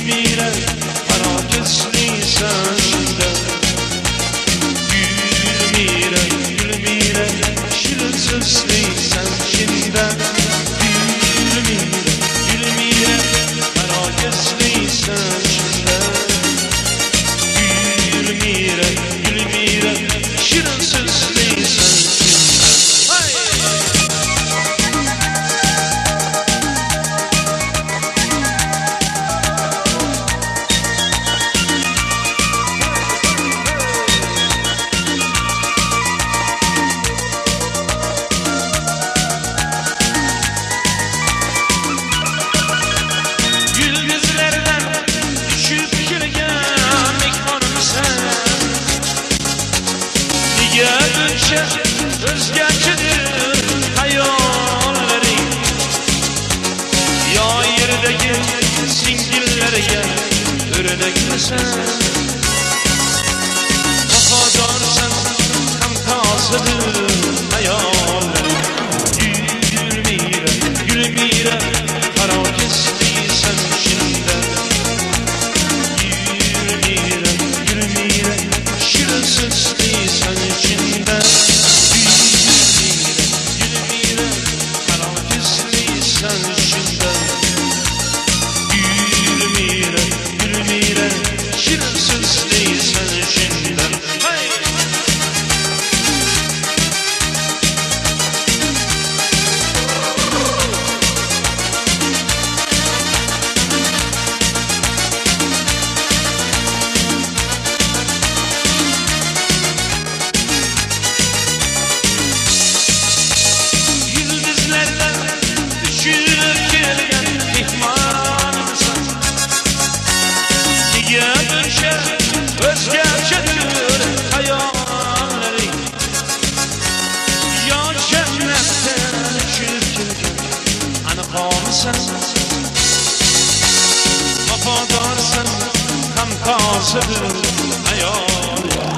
gülmire, parakeslisan shunda. Gülmire, gülmire, shirin so'zlisan shunda. Gülmire, gülmire, parakeslisan shunda. Gülmire, gülmire, shirin so'zlisan shunda. Özgerçedir hayallerin, ya yerdeki singillerge örneklisin. Vafadarsan kamkasıdır hayallerin. Gülmire, gülmire, parakeslisan shunda. Gülmire, gülmire, shirin so'zlisan shunda. Özgerçedir hayallerin, ya cennetten çirkin anıqamsan. Vafadarsan kamkasıdır hayallerin.